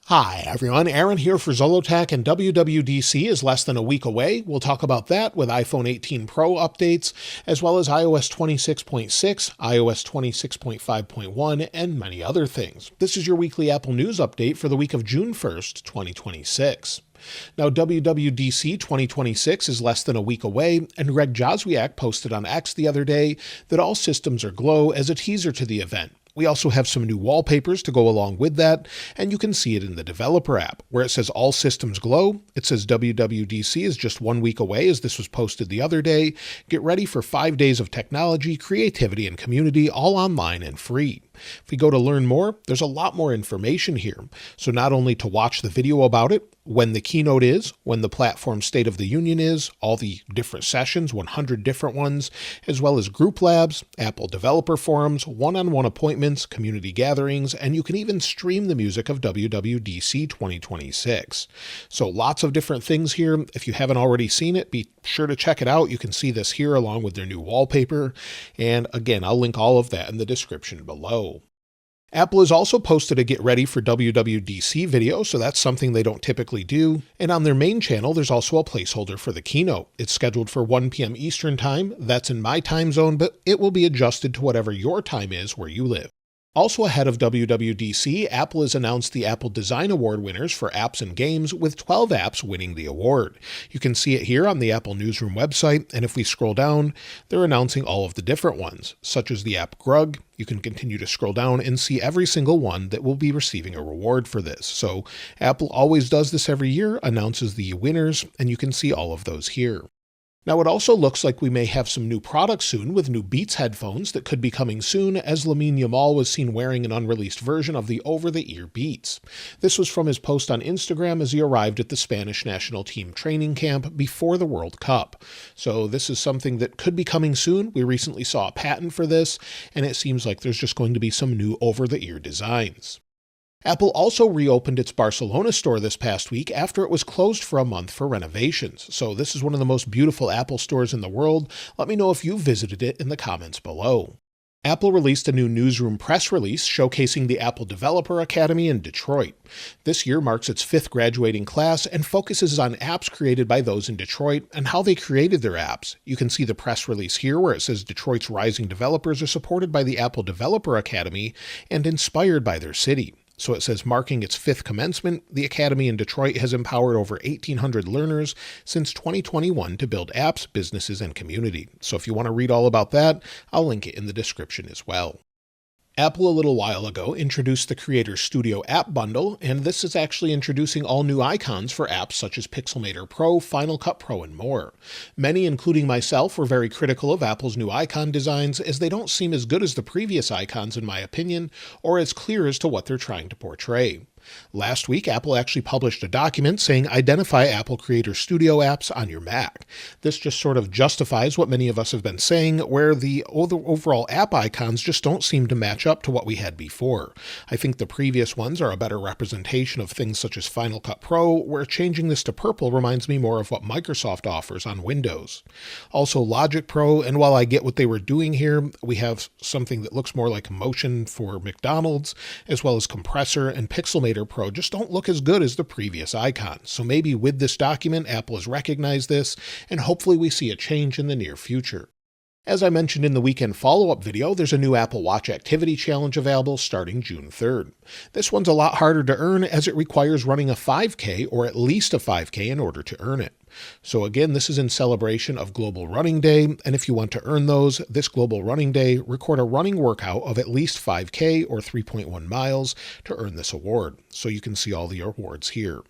Hi everyone, Aaron here for Zollotech, and WWDC is less than a week away. We'll talk about that with iPhone 18 Pro updates, as well as iOS 26.6, iOS 26.5.1, and many other things. This is your weekly Apple News update for the week of June 1st, 2026. Now, WWDC 2026 is less than a week away, and Greg Joswiak posted on X the other day that all systems are glow as a teaser to the event. We also have some new wallpapers to go along with that, and you can see it in the developer app, where it says all systems glow. It says WWDC is just 1 week away, as this was posted the other day. Get ready for 5 days of technology, creativity, and community, all online and free. If we go to learn more, there's a lot more information here. So not only to watch the video about it, when the keynote is, when the platform State of the Union is, all the different sessions, 100 different ones, as well as group labs, Apple developer forums, one-on-one appointments, community gatherings, and you can even stream the music of WWDC 2026. So lots of different things here. If you haven't already seen it, be sure to check it out. You can see this here along with their new wallpaper. And again, I'll link all of that in the description below. Apple has also posted a Get Ready for WWDC video, so that's something they don't typically do. And on their main channel, there's also a placeholder for the keynote. It's scheduled for 1 p.m. Eastern Time. That's in my time zone, but it will be adjusted to whatever your time is where you live. Also ahead of WWDC, Apple has announced the Apple Design Award winners for apps and games, with 12 apps winning the award. You can see it here on the Apple Newsroom website, and if we scroll down, they're announcing all of the different ones, such as the app Grug. You can continue to scroll down and see every single one that will be receiving a reward for this. So Apple always does this every year, announces the winners, and you can see all of those here. Now, it also looks like we may have some new products soon with new Beats headphones that could be coming soon, as Lamine Yamal was seen wearing an unreleased version of the over-the-ear Beats. This was from his post on Instagram as he arrived at the Spanish national team training camp before the World Cup. So this is something that could be coming soon. We recently saw a patent for this, and it seems like there's just going to be some new over-the-ear designs. Apple also reopened its Barcelona store this past week after it was closed for a month for renovations. So this is one of the most beautiful Apple stores in the world. Let me know if you visited it in the comments below. Apple released a new newsroom press release showcasing the Apple Developer Academy in Detroit. This year marks its 5th graduating class and focuses on apps created by those in Detroit and how they created their apps. You can see the press release here where it says Detroit's rising developers are supported by the Apple Developer Academy and inspired by their city. So it says, marking its 5th commencement, the Academy in Detroit has empowered over 1,800 learners since 2021 to build apps, businesses, and community. So if you want to read all about that, I'll link it in the description as well. Apple a little while ago introduced the Creator Studio app bundle, and this is actually introducing all new icons for apps such as Pixelmator Pro, Final Cut Pro, and more. Many, including myself, were very critical of Apple's new icon designs, as they don't seem as good as the previous icons in my opinion, or as clear as to what they're trying to portray. Last week, Apple actually published a document saying identify Apple Creator Studio apps on your Mac. This just sort of justifies what many of us have been saying, where the overall app icons just don't seem to match up to what we had before. I think the previous ones are a better representation of things such as Final Cut Pro, where changing this to purple reminds me more of what Microsoft offers on Windows. Also Logic Pro, and while I get what they were doing here, we have something that looks more like Motion for McDonald's, as well as Compressor and Pixelmator Pro just don't look as good as the previous icons. So maybe with this document, Apple has recognized this, and hopefully we see a change in the near future. As I mentioned in the weekend follow-up video, there's a new Apple Watch Activity Challenge available starting June 3rd. This one's a lot harder to earn as it requires running a 5K or at least a 5K in order to earn it. So again, this is in celebration of Global Running Day, and if you want to earn those this Global Running Day, record a running workout of at least 5K or 3.1 miles to earn this award. So you can see all the awards here.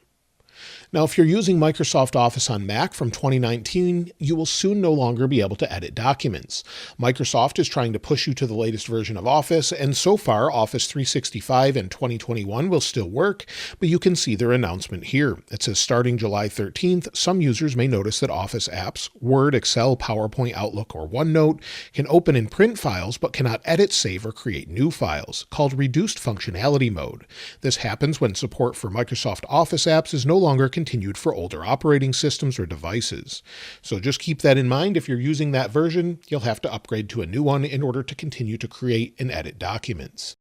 Now, if you're using Microsoft Office on Mac from 2019, you will soon no longer be able to edit documents. Microsoft is trying to push you to the latest version of Office, and so far, Office 365 and 2021 will still work, but you can see their announcement here. It says starting July 13th, some users may notice that Office apps, Word, Excel, PowerPoint, Outlook, or OneNote, can open and print files but cannot edit, save, or create new files, called Reduced Functionality Mode. This happens when support for Microsoft Office apps is no longer continued for older operating systems or devices. So just keep that in mind. If you're using that version, you'll have to upgrade to a new one in order to continue to create and edit documents.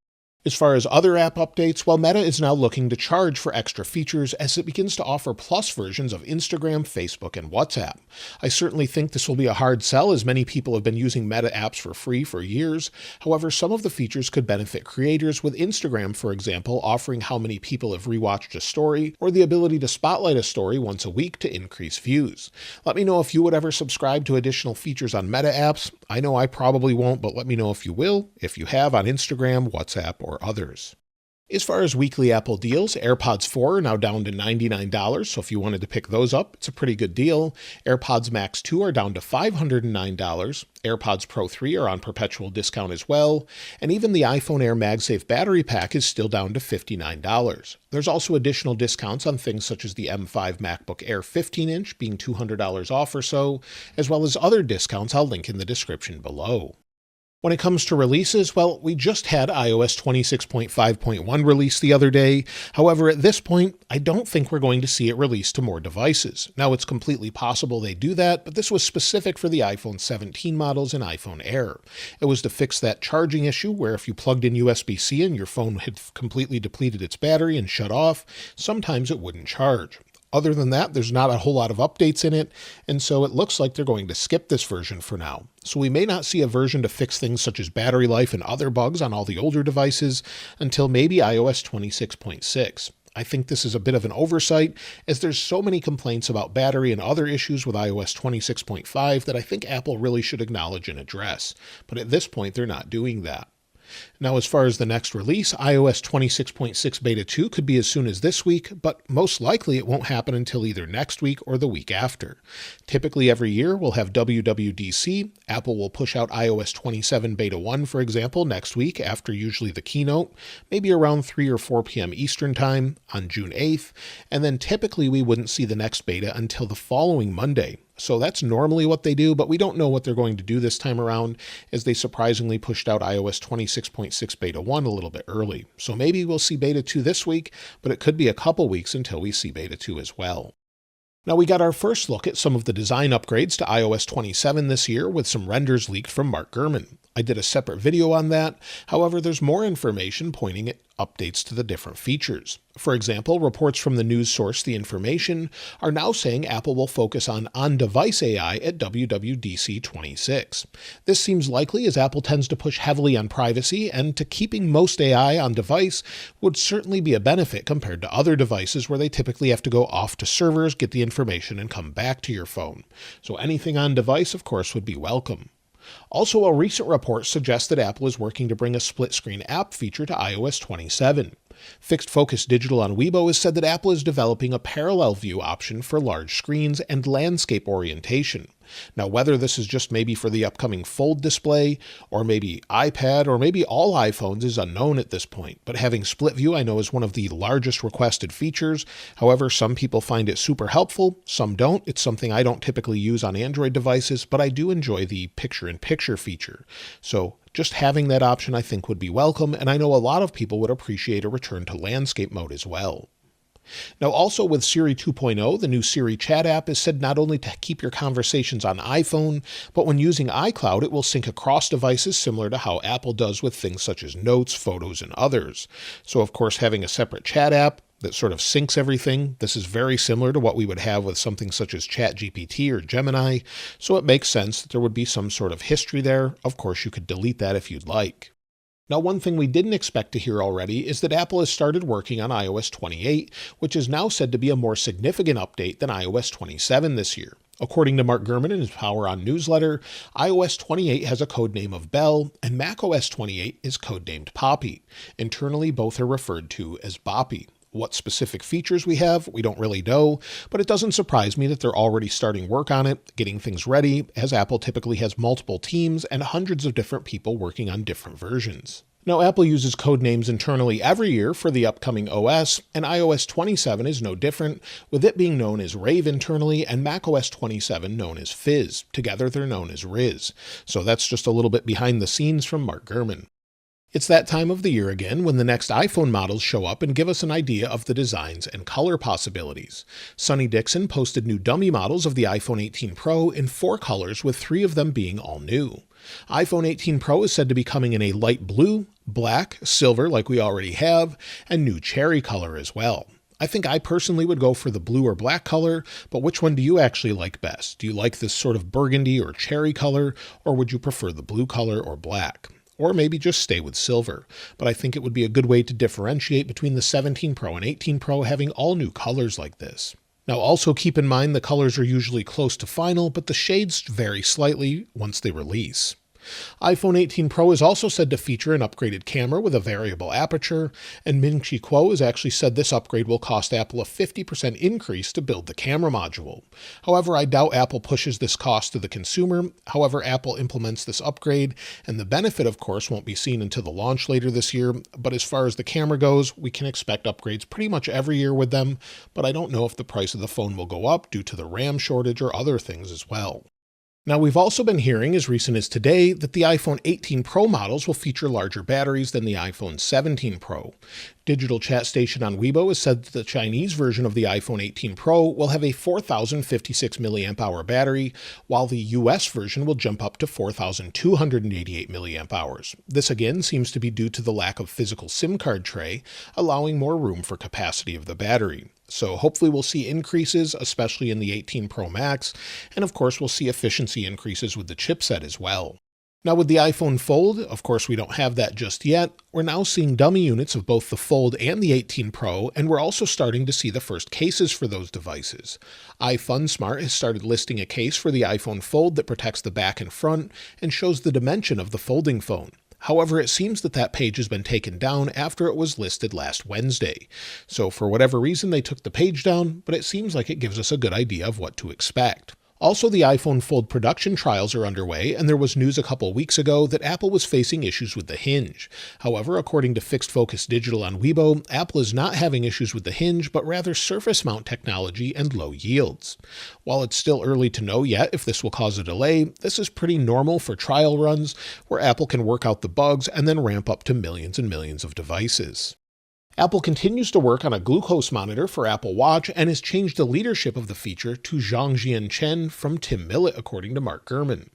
As far as other app updates, well, Meta is now looking to charge for extra features as it begins to offer plus versions of Instagram, Facebook, and WhatsApp. I certainly think this will be a hard sell as many people have been using Meta apps for free for years. However, some of the features could benefit creators, with Instagram, for example, offering how many people have rewatched a story or the ability to spotlight a story once a week to increase views. Let me know if you would ever subscribe to additional features on Meta apps. I know I probably won't, but let me know if you will, if you have on Instagram, WhatsApp, or others. As far as weekly Apple deals, AirPods 4 are now down to $99, so if you wanted to pick those up, it's a pretty good deal. AirPods Max 2 are down to $509. AirPods Pro 3 are on perpetual discount as well, and even the iPhone Air MagSafe battery pack is still down to $59. There's also additional discounts on things such as the M5 MacBook Air 15-inch being $200 off or so, as well as other discounts I'll link in the description below. When it comes to releases, well, we just had iOS 26.5.1 released the other day. However, at this point, I don't think we're going to see it released to more devices. Now, it's completely possible they do that, but this was specific for the iPhone 17 models and iPhone Air. It was to fix that charging issue where if you plugged in USB-C and your phone had completely depleted its battery and shut off, sometimes it wouldn't charge. Other than that, there's not a whole lot of updates in it, and so it looks like they're going to skip this version for now. So we may not see a version to fix things such as battery life and other bugs on all the older devices until maybe iOS 26.6. I think this is a bit of an oversight, as there's so many complaints about battery and other issues with iOS 26.5 that I think Apple really should acknowledge and address. But at this point, they're not doing that. Now, as far as the next release, iOS 26.6 Beta 2 could be as soon as this week, but most likely it won't happen until either next week or the week after. Typically every year we'll have WWDC. Apple will push out iOS 27 Beta 1, for example, next week after usually the keynote, maybe around 3 or 4 p.m. Eastern Time on June 8th, and then typically we wouldn't see the next beta until the following Monday. So that's normally what they do, but we don't know what they're going to do this time around, as they surprisingly pushed out iOS 26.6 Beta 1 a little bit early. So maybe we'll see Beta 2 this week, but it could be a couple weeks until we see Beta 2 as well. Now, we got our first look at some of the design upgrades to iOS 27 this year with some renders leaked from Mark Gurman. I did a separate video on that. However, there's more information pointing at updates to the different features. For example, reports from the news source The Information are now saying Apple will focus on-device AI at WWDC26. This seems likely as Apple tends to push heavily on privacy, and to keeping most AI on device would certainly be a benefit compared to other devices where they typically have to go off to servers, get the information, and come back to your phone. So anything on device, of course, would be welcome. Also, a recent report suggests that Apple is working to bring a split-screen app feature to iOS 27. Fixed Focus Digital on Weibo has said that Apple is developing a parallel view option for large screens and landscape orientation. Now, whether this is just maybe for the upcoming Fold display, or maybe iPad, or maybe all iPhones is unknown at this point, but having split view I know is one of the largest requested features. However, some people find it super helpful, some don't. It's something I don't typically use on Android devices, but I do enjoy the picture-in-picture feature. So just having that option I think would be welcome, and I know a lot of people would appreciate a return to landscape mode as well. Now, also with Siri 2.0, the new Siri chat app is said not only to keep your conversations on iPhone, but when using iCloud, it will sync across devices similar to how Apple does with things such as Notes, Photos, and others. So, of course, having a separate chat app that sort of syncs everything, this is very similar to what we would have with something such as ChatGPT or Gemini, so it makes sense that there would be some sort of history there. Of course, you could delete that if you'd like. Now, one thing we didn't expect to hear already is that Apple has started working on iOS 28, which is now said to be a more significant update than iOS 27 this year. According to Mark Gurman in his Power On newsletter, iOS 28 has a codename of Bell, and macOS 28 is codenamed Poppy. Internally, both are referred to as Boppy. What specific features we have, we don't really know, but it doesn't surprise me that they're already starting work on it, getting things ready, as Apple typically has multiple teams and hundreds of different people working on different versions. Now, Apple uses code names internally every year for the upcoming OS, and iOS 27 is no different, with it being known as Rave internally and macOS 27 known as Fizz. Together, they're known as Riz. So that's just a little bit behind the scenes from Mark Gurman. It's that time of the year again when the next iPhone models show up and give us an idea of the designs and color possibilities. Sonny Dixon posted new dummy models of the iPhone 18 Pro in 4 colors, with 3 of them being all new. iPhone 18 Pro is said to be coming in a light blue, black, silver like we already have, and new cherry color as well. I think I personally would go for the blue or black color, but which one do you actually like best? Do you like this sort of burgundy or cherry color, or would you prefer the blue color or black? Or maybe just stay with silver. But I think it would be a good way to differentiate between the 17 Pro and 18 Pro having all new colors like this. Now also keep in mind the colors are usually close to final, but the shades vary slightly once they release. iPhone 18 Pro is also said to feature an upgraded camera with a variable aperture, and Ming Chi Kuo has actually said this upgrade will cost Apple a 50% increase to build the camera module. However, I doubt Apple pushes this cost to the consumer. However, Apple implements this upgrade, and the benefit, of course, won't be seen until the launch later this year, but as far as the camera goes, we can expect upgrades pretty much every year with them, but I don't know if the price of the phone will go up due to the RAM shortage or other things as well. Now, we've also been hearing as recent as today that the iPhone 18 Pro models will feature larger batteries than the iPhone 17 Pro. Digital chat station on Weibo has said that the Chinese version of the iPhone 18 Pro will have a 4,056 mAh battery, while the US version will jump up to 4,288 mAh. This again seems to be due to the lack of physical SIM card tray, allowing more room for capacity of the battery. So hopefully we'll see increases, especially in the 18 Pro Max, and of course we'll see efficiency increases with the chipset as well. Now with the iPhone Fold, of course we don't have that just yet, we're now seeing dummy units of both the Fold and the 18 Pro, and we're also starting to see the first cases for those devices. iFunSmart has started listing a case for the iPhone Fold that protects the back and front and shows the dimension of the folding phone. However, it seems that that page has been taken down after it was listed last Wednesday. So for whatever reason, they took the page down, but it seems like it gives us a good idea of what to expect. Also, the iPhone Fold production trials are underway, and there was news a couple weeks ago that Apple was facing issues with the hinge. However, according to Fixed Focus Digital on Weibo, Apple is not having issues with the hinge, but rather surface mount technology and low yields. While it's still early to know yet if this will cause a delay, this is pretty normal for trial runs, where Apple can work out the bugs and then ramp up to millions and millions of devices. Apple continues to work on a glucose monitor for Apple Watch and has changed the leadership of the feature to Zhangjian Chen from Tim Millett, according to Mark Gurman.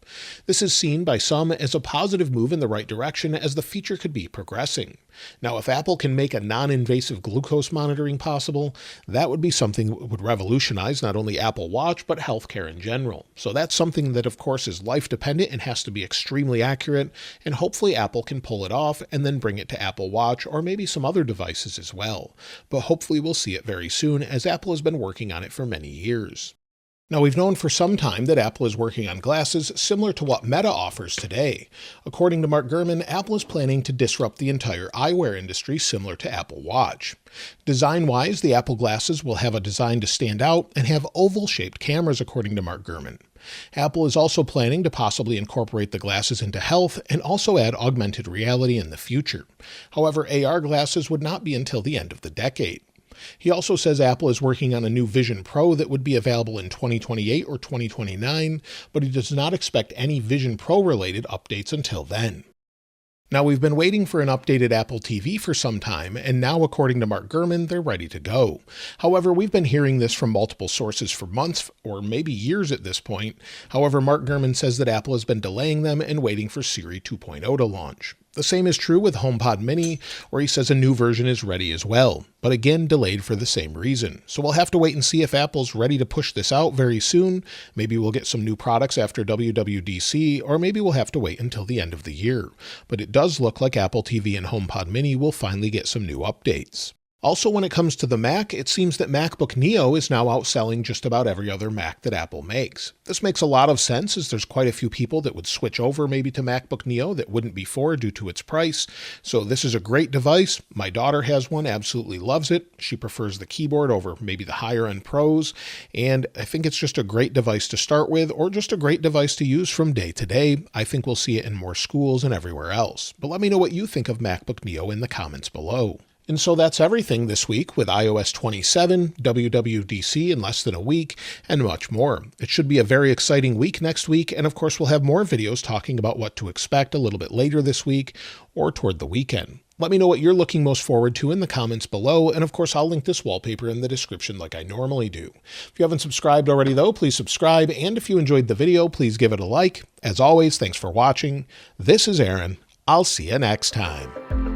This is seen by some as a positive move in the right direction as the feature could be progressing. Now, if Apple can make a non-invasive glucose monitoring possible, that would be something that would revolutionize not only Apple Watch, but healthcare in general. So that's something that, of course, is life-dependent and has to be extremely accurate, and hopefully Apple can pull it off and then bring it to Apple Watch or maybe some other devices as well. But hopefully we'll see it very soon, as Apple has been working on it for many years. Now, we've known for some time that Apple is working on glasses similar to what Meta offers today. According to Mark Gurman, Apple is planning to disrupt the entire eyewear industry similar to Apple Watch. Design-wise, the Apple glasses will have a design to stand out and have oval-shaped cameras, according to Mark Gurman. Apple is also planning to possibly incorporate the glasses into health and also add augmented reality in the future. However, AR glasses would not be until the end of the decade. He also says Apple is working on a new Vision Pro that would be available in 2028 or 2029, but he does not expect any Vision Pro related updates until then. Now, we've been waiting for an updated Apple TV for some time, and now, according to Mark Gurman, they're ready to go. However, we've been hearing this from multiple sources for months, or maybe years at this point. However, Mark Gurman says that Apple has been delaying them and waiting for Siri 2.0 to launch. The same is true with HomePod Mini, where he says a new version is ready as well, but again delayed for the same reason. So we'll have to wait and see if Apple's ready to push this out very soon. Maybe we'll get some new products after WWDC, or maybe we'll have to wait until the end of the year. But it does look like Apple TV and HomePod Mini will finally get some new updates. Also, when it comes to the Mac, it seems that MacBook Neo is now outselling just about every other Mac that Apple makes. This makes a lot of sense, as there's quite a few people that would switch over maybe to MacBook Neo that wouldn't before due to its price. So this is a great device. My daughter has one, absolutely loves it. She prefers the keyboard over maybe the higher end Pros, and I think it's just a great device to start with, or just a great device to use from day to day. I think we'll see it in more schools and everywhere else. But let me know what you think of MacBook Neo in the comments below. And so that's everything this week with iOS 27, WWDC in less than a week, and much more. It should be a very exciting week next week, and of course we'll have more videos talking about what to expect a little bit later this week or toward the weekend. Let me know what you're looking most forward to in the comments below, and of course I'll link this wallpaper in the description like I normally do. If you haven't subscribed already though, please subscribe, and if you enjoyed the video, please give it a like. As always, thanks for watching. This is Aaron. I'll see you next time.